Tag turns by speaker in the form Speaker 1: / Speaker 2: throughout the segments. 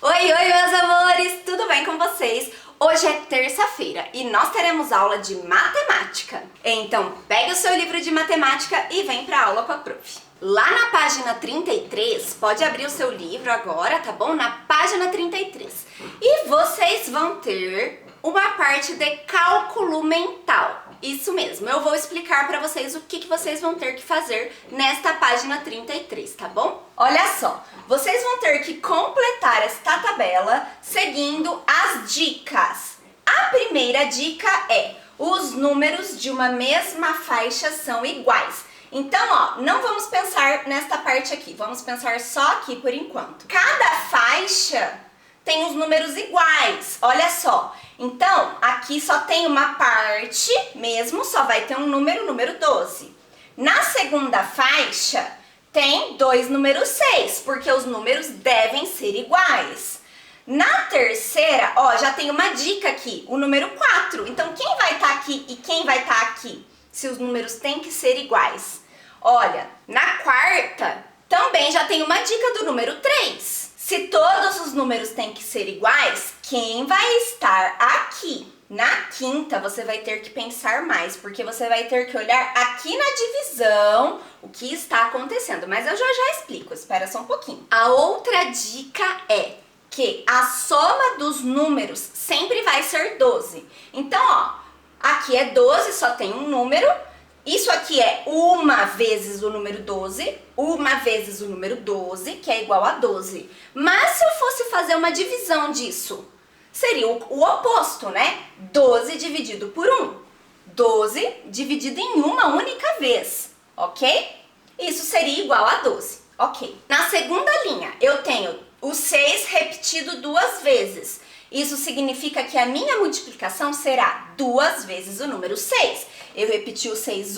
Speaker 1: Oi, meus amores! Tudo bem com vocês? Hoje é terça-feira e nós teremos aula de matemática. Então, pegue o seu livro de matemática e vem pra aula com a prof. Lá na página 33, pode abrir o seu livro agora, tá bom? Na página 33. E vocês vão ter uma parte de cálculo mental. Isso mesmo, eu vou explicar pra vocês o que vocês vão ter que fazer nesta página 33, tá bom? Olha só, vocês vão ter que completar esta tabela seguindo as dicas. A primeira dica é: os números de uma mesma faixa são iguais. Então, ó, não vamos pensar nesta parte aqui, vamos pensar só aqui por enquanto. Cada faixa tem os números iguais, olha só. Então, aqui só tem uma parte mesmo, só vai ter um número 12. Na segunda faixa, tem dois números 6, porque os números devem ser iguais. Na terceira, ó, já tem uma dica aqui, o número 4. Então, quem vai estar aqui e quem vai estar aqui, se os números têm que ser iguais? Olha, na quarta, também já tem uma dica do número 3. Se todos os números têm que ser iguais, quem vai estar aqui? Na quinta, você vai ter que pensar mais, porque você vai ter que olhar aqui na divisão o que está acontecendo. Mas eu já explico, espera só um pouquinho. A outra dica é que a soma dos números sempre vai ser 12. Então, ó, aqui é 12, só tem um número. Isso aqui é uma vezes o número 12, uma vezes o número 12, que é igual a 12. Mas se eu fosse fazer uma divisão disso, seria o oposto, né? 12 dividido por 1. 12 dividido em uma única vez, ok? Isso seria igual a 12, ok. Na segunda linha, eu tenho o 6 repetido duas vezes. Isso significa que a minha multiplicação será duas vezes o número 6. Eu repeti o 6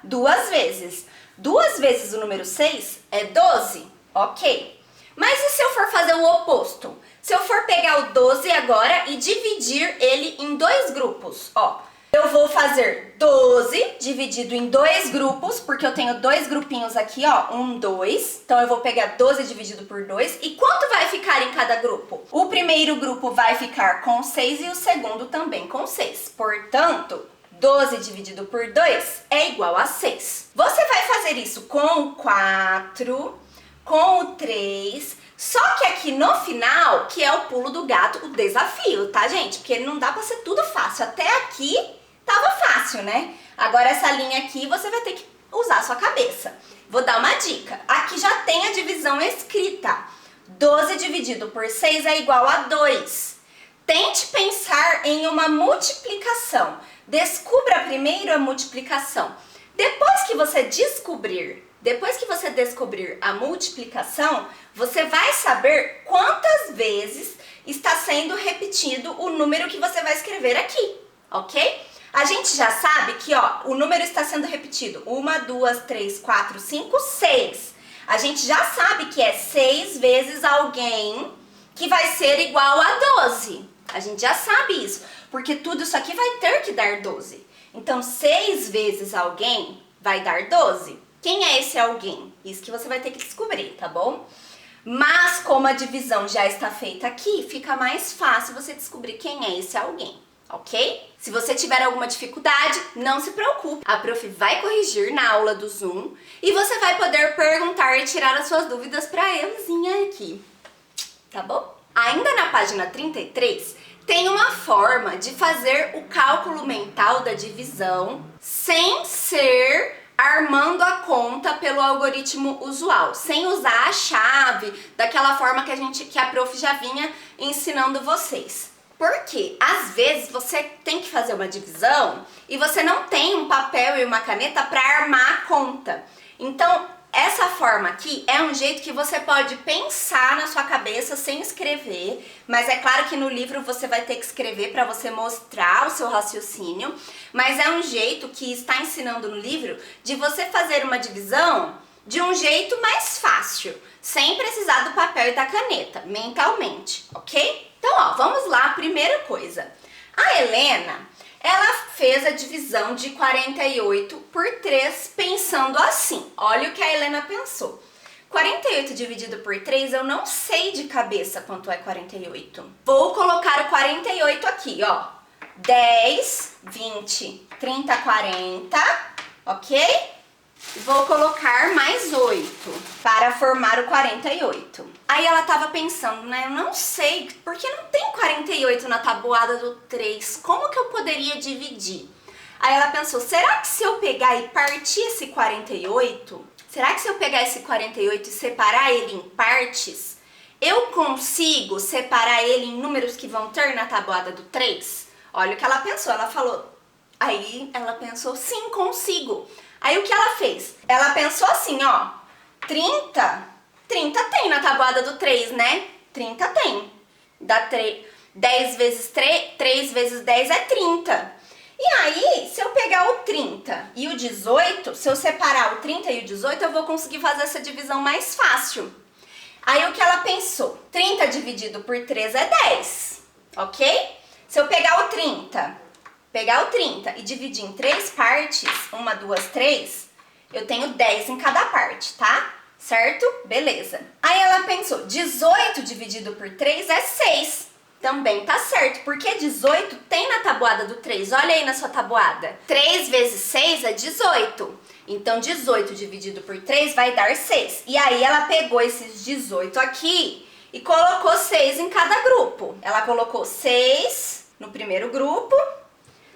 Speaker 1: duas vezes. Duas vezes o número 6 é 12, ok. Mas e se eu for fazer o oposto? Se eu for pegar o 12 agora e dividir ele em dois grupos, ó. Eu vou fazer 12 dividido em dois grupos, porque eu tenho dois grupinhos aqui, ó, 1, 2. Então, eu vou pegar 12 dividido por 2. E quanto vai ficar em cada grupo? O primeiro grupo vai ficar com 6 e o segundo também com 6. Portanto, 12 dividido por 2 é igual a 6. Você vai fazer isso com o 4, com o 3... Só que aqui no final, que é o pulo do gato, o desafio, tá, gente? Porque não dá pra ser tudo fácil. Até aqui tava fácil, né? Agora essa linha aqui você vai ter que usar a sua cabeça. Vou dar uma dica. Aqui já tem a divisão escrita. 12 dividido por 6 é igual a 2. Tente pensar em uma multiplicação. Descubra primeiro a multiplicação. Depois que você descobrir a multiplicação, você vai saber quantas vezes está sendo repetido o número que você vai escrever aqui, ok? A gente já sabe que, ó, o número está sendo repetido 1, 2, 3, 4, 5, 6. A gente já sabe que é 6 vezes alguém que vai ser igual a 12. A gente já sabe isso, porque tudo isso aqui vai ter que dar 12. Então, 6 vezes alguém vai dar 12. Quem é esse alguém? Isso que você vai ter que descobrir, tá bom? Mas como a divisão já está feita aqui, fica mais fácil você descobrir quem é esse alguém, ok? Se você tiver alguma dificuldade, não se preocupe. A prof vai corrigir na aula do Zoom e você vai poder perguntar e tirar as suas dúvidas para euzinha aqui, tá bom? Ainda na página 33, tem uma forma de fazer o cálculo mental da divisão sem ser armando a conta pelo algoritmo usual, sem usar a chave, daquela forma que a prof já vinha ensinando vocês. Porque às vezes você tem que fazer uma divisão e você não tem um papel e uma caneta para armar a conta. Então, essa forma aqui é um jeito que você pode pensar na sua cabeça sem escrever, mas é claro que no livro você vai ter que escrever para você mostrar o seu raciocínio, mas é um jeito que está ensinando no livro de você fazer uma divisão de um jeito mais fácil, sem precisar do papel e da caneta, mentalmente, ok? Então, ó, vamos lá, primeira coisa. A Helena, ela fez a divisão de 48 por 3 pensando assim. Olha o que a Helena pensou. 48 dividido por 3, eu não sei de cabeça quanto é 48. Vou colocar o 48 aqui, ó. 10, 20, 30, 40, ok? Vou colocar mais 8 para formar o 48. Aí ela tava pensando, né? Eu não sei, porque não tem 48 na tabuada do 3. Como que eu poderia dividir? Aí ela pensou, será que se eu pegar e partir esse 48, será que se eu pegar esse 48 e separar ele em partes, eu consigo separar ele em números que vão ter na tabuada do 3? Olha o que ela pensou, ela falou, aí ela pensou, sim, consigo. Aí o que ela fez? Ela pensou assim, ó, 30 tem na tabuada do 3, né? 30 tem. Dá 10 vezes 3 vezes 10 é 30. E aí, se eu pegar o 30 e o 18, se eu separar o 30 e o 18, eu vou conseguir fazer essa divisão mais fácil. Aí o que ela pensou? 30 dividido por 3 é 10, ok? Se eu pegar o 30 e dividir em 3 partes, 1, 2, 3, eu tenho 10 em cada parte, tá? Certo? Beleza. Aí ela pensou, 18 dividido por 3 é 6. Também tá certo, porque 18 tem na tabuada do 3. Olha aí na sua tabuada. 3 vezes 6 é 18. Então, 18 dividido por 3 vai dar 6. E aí ela pegou esses 18 aqui e colocou 6 em cada grupo. Ela colocou 6 no primeiro grupo.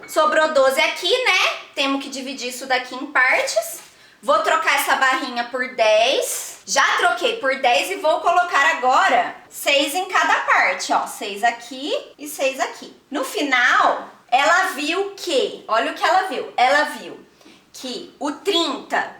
Speaker 1: Sobrou 12 aqui, né? Temos que dividir isso daqui em partes. Vou trocar essa barrinha por 10. Já troquei por 10 e vou colocar agora 6 em cada parte, ó. 6 aqui e 6 aqui. No final, ela viu que... Olha o que ela viu. Ela viu que o 30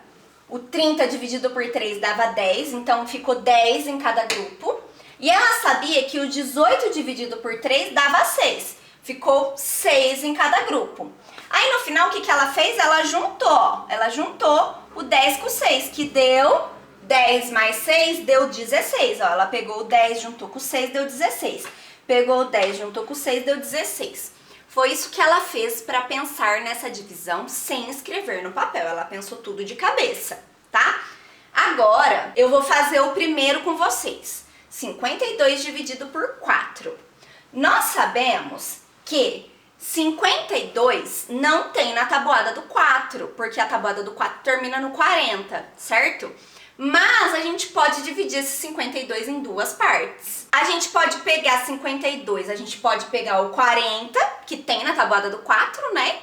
Speaker 1: dividido por 3 dava 10, então ficou 10 em cada grupo. E ela sabia que o 18 dividido por 3 dava 6. Ficou 6 em cada grupo. Aí no final, o que ela fez? Ela juntou, ó. Ela juntou o 10 com o 6, que deu 10 mais 6, deu 16. Ó, ela pegou o 10, juntou com o 6, deu 16. Pegou o 10, juntou com o 6, deu 16. Foi isso que ela fez para pensar nessa divisão sem escrever no papel. Ela pensou tudo de cabeça, tá? Agora, eu vou fazer o primeiro com vocês. 52 dividido por 4. Nós sabemos que 52 não tem na tabuada do 4, porque a tabuada do 4 termina no 40, certo? Mas a gente pode dividir esse 52 em duas partes. A gente pode pegar 52, a gente pode pegar o 40, que tem na tabuada do 4, né?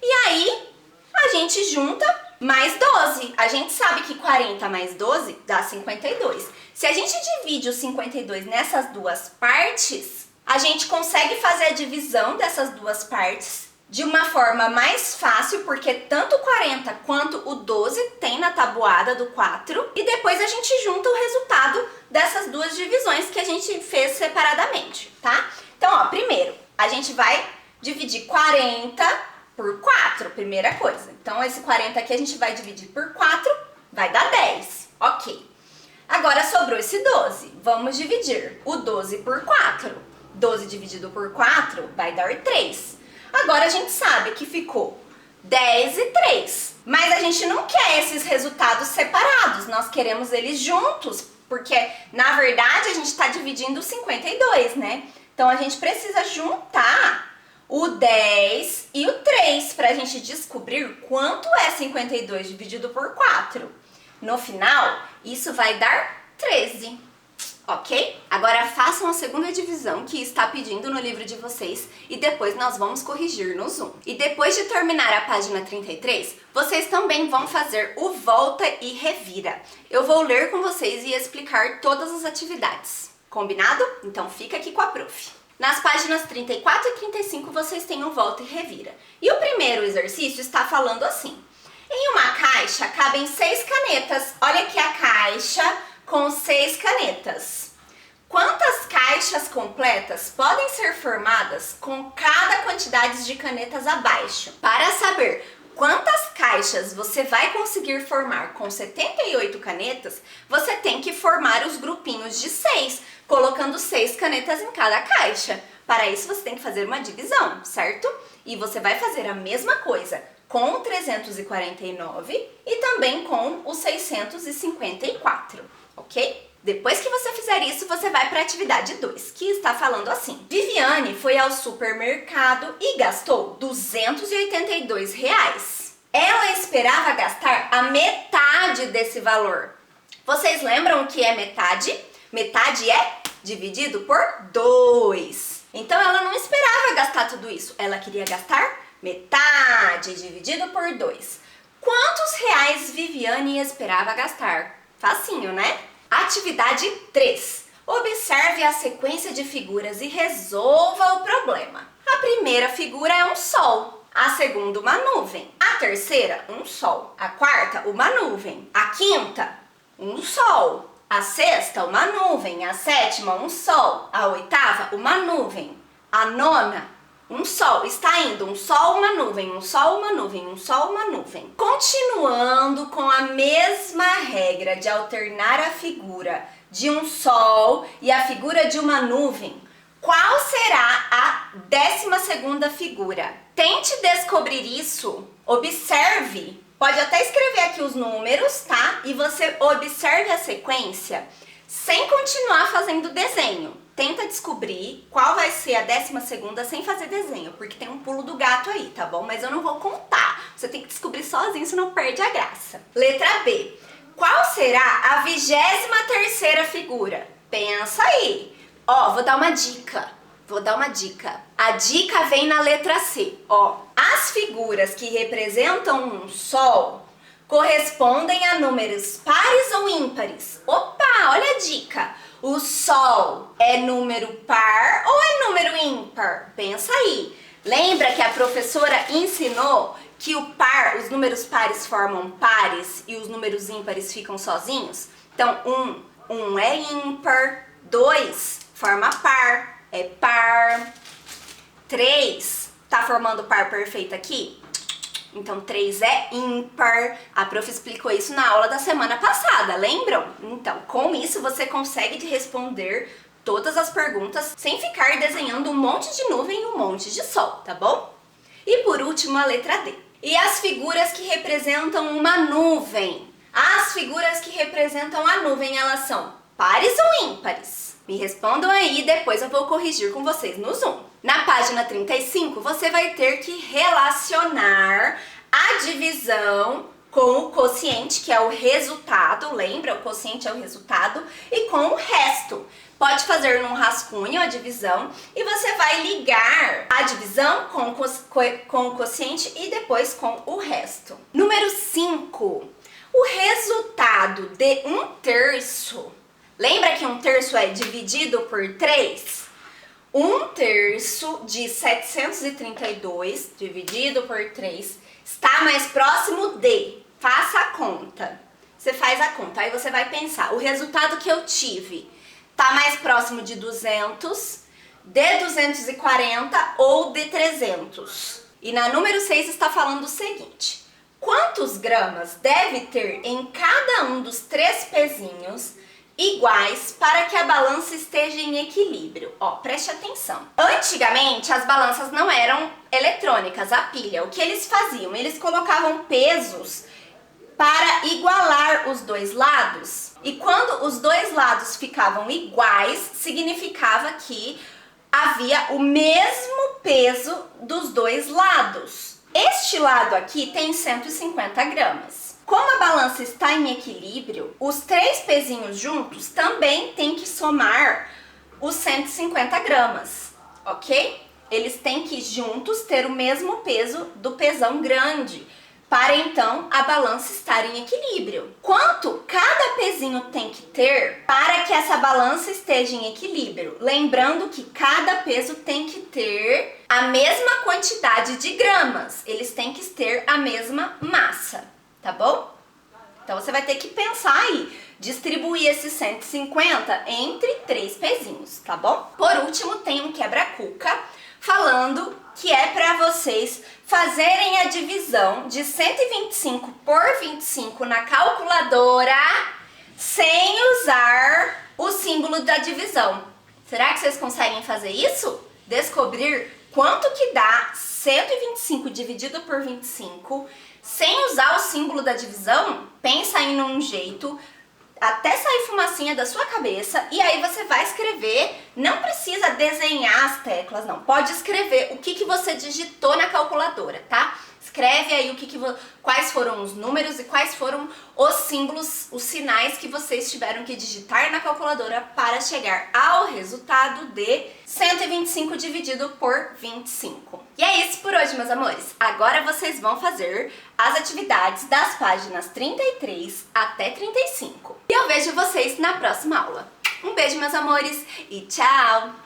Speaker 1: E aí a gente junta mais 12. A gente sabe que 40 mais 12 dá 52. Se a gente divide o 52 nessas duas partes, a gente consegue fazer a divisão dessas duas partes de uma forma mais fácil, porque tanto o 40 quanto o 12 tem na tabuada do 4, e depois a gente junta o resultado dessas duas divisões que a gente fez separadamente, tá? Então, ó, primeiro, a gente vai dividir 40 por 4, primeira coisa. Então, esse 40 aqui a gente vai dividir por 4, vai dar 10, ok. Agora sobrou esse 12, vamos dividir o 12 por 4. 12 dividido por 4 vai dar 3. Agora a gente sabe que ficou 10 e 3. Mas a gente não quer esses resultados separados, nós queremos eles juntos, porque na verdade a gente está dividindo 52, né? Então a gente precisa juntar o 10 e o 3 para a gente descobrir quanto é 52 dividido por 4. No final, isso vai dar 13. Ok? Agora façam a segunda divisão que está pedindo no livro de vocês e depois nós vamos corrigir no Zoom. E depois de terminar a página 33, vocês também vão fazer o volta e revira. Eu vou ler com vocês e explicar todas as atividades. Combinado? Então fica aqui com a prof. Nas páginas 34 e 35 vocês têm o volta e revira. E o primeiro exercício está falando assim. Em uma caixa cabem 6 canetas. Olha aqui a caixa com 6 canetas. Quantas caixas completas podem ser formadas com cada quantidade de canetas abaixo? Para saber quantas caixas você vai conseguir formar com 78 canetas, você tem que formar os grupinhos de 6, colocando 6 canetas em cada caixa. Para isso você tem que fazer uma divisão, certo? E você vai fazer a mesma coisa com o 349 e também com o 654. ok? Depois que você fizer isso, você vai para a atividade 2, que está falando assim. Viviane foi ao supermercado e gastou R$282. Ela esperava gastar a metade desse valor. Vocês lembram o que é metade? Metade é dividido por 2. Então ela não esperava gastar tudo isso. Ela queria gastar metade dividido por 2. Quantos reais Viviane esperava gastar? Facinho, né? Atividade 3. Observe a sequência de figuras e resolva o problema. A primeira figura é um sol. A segunda, uma nuvem. A terceira, um sol. A quarta, uma nuvem. A quinta, um sol. A sexta, uma nuvem. A sétima, um sol. A oitava, uma nuvem. A nona, um sol. Está indo um sol, uma nuvem, um sol, uma nuvem, um sol, uma nuvem. Continuando com a mesma regra de alternar a figura de um sol e a figura de uma nuvem, qual será a 12ª figura? Tente descobrir isso. Observe. Pode até escrever aqui os números, tá? E você observe a sequência sem continuar fazendo desenho. Tenta descobrir qual vai ser a 12ª sem fazer desenho, porque tem um pulo do gato aí, tá bom? Mas eu não vou contar. Você tem que descobrir sozinho, senão perde a graça. Letra B. Qual será a 23ª figura? Pensa aí. Ó, vou dar uma dica. A dica vem na letra C. Ó, as figuras que representam um sol correspondem a números pares ou ímpares? Opa, olha a dica. O sol é número par ou é número ímpar? Pensa aí. Lembra que a professora ensinou que os números pares formam pares e os números ímpares ficam sozinhos? Então, um é ímpar, 2 forma par, é par. 3 tá formando par perfeito aqui? Então, 3 é ímpar. A prof explicou isso na aula da semana passada, lembram? Então, com isso você consegue responder todas as perguntas sem ficar desenhando um monte de nuvem e um monte de sol, tá bom? E por último, a letra D. E as figuras que representam uma nuvem? As figuras que representam a nuvem, elas são pares ou ímpares? Me respondam aí, depois eu vou corrigir com vocês no Zoom. Na página 35, você vai ter que relacionar a divisão com o quociente, que é o resultado, lembra? O quociente é o resultado, e com o resto. Pode fazer num rascunho a divisão e você vai ligar a divisão com o quociente e depois com o resto. Número 5. O resultado de 1/3. Lembra que 1/3 é dividido por 3? 1/3 de 732 dividido por 3 está mais próximo de. Faça a conta. Você faz a conta, aí você vai pensar, o resultado que eu tive está mais próximo de 200, de 240 ou de 300? E na número 6 está falando o seguinte: quantos gramas deve ter em cada um dos 3 pezinhos iguais para que a balança esteja em equilíbrio? Ó, preste atenção. Antigamente as balanças não eram eletrônicas, a pilha. O que eles faziam? Eles colocavam pesos para igualar os dois lados. E quando os dois lados ficavam iguais, significava que havia o mesmo peso dos dois lados. Este lado aqui tem 150 gramas. Como a balança está em equilíbrio, os 3 pezinhos juntos também têm que somar os 150 gramas, ok? Eles têm que juntos ter o mesmo peso do pezão grande, para então a balança estar em equilíbrio. Quanto cada pezinho tem que ter para que essa balança esteja em equilíbrio? Lembrando que cada peso tem que ter a mesma quantidade de gramas, eles têm que ter a mesma massa, tá bom? Então você vai ter que pensar aí, distribuir esses 150 entre 3 pezinhos, tá bom? Por último, tem um quebra-cuca falando que é para vocês fazerem a divisão de 125 por 25 na calculadora sem usar o símbolo da divisão. Será que vocês conseguem fazer isso? Descobrir quanto que dá 125 dividido por 25 sem usar o símbolo da divisão? Pensa aí num jeito até sair fumacinha da sua cabeça, e aí você vai escrever, não precisa desenhar as teclas não, pode escrever o que você digitou na calculadora, tá? Escreve aí quais foram os números e quais foram os símbolos, os sinais que vocês tiveram que digitar na calculadora para chegar ao resultado de 125 dividido por 25. E é isso por hoje, meus amores. Agora vocês vão fazer as atividades das páginas 33 até 35. E eu vejo vocês na próxima aula. Um beijo, meus amores, e tchau!